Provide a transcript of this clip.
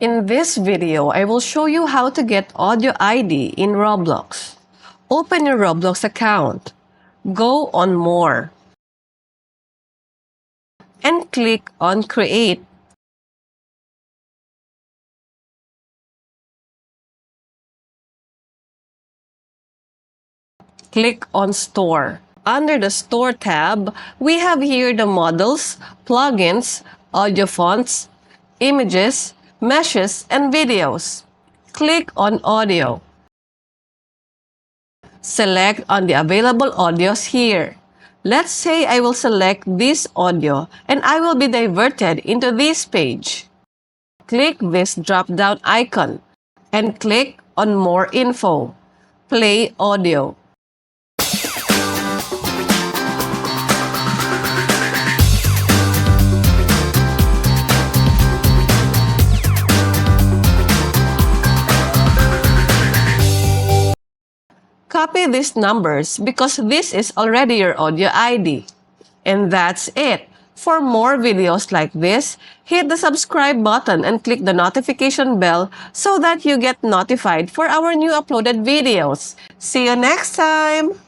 In this video, I will show you how to get audio ID in Roblox. Open your Roblox account. Go on More. And click on Create. Click on Store. Under the Store tab, we have here the models, plugins, audio fonts, images, meshes, and videos. Click on Audio. Select on the available audios here. Let's say I will select this audio and I will be diverted into this page. Click this drop-down icon and click on More Info. Play audio. Copy these numbers because this is already your audio ID. And that's it. For more videos like this, hit the subscribe button and click the notification bell so that you get notified for our new uploaded videos. See you next time!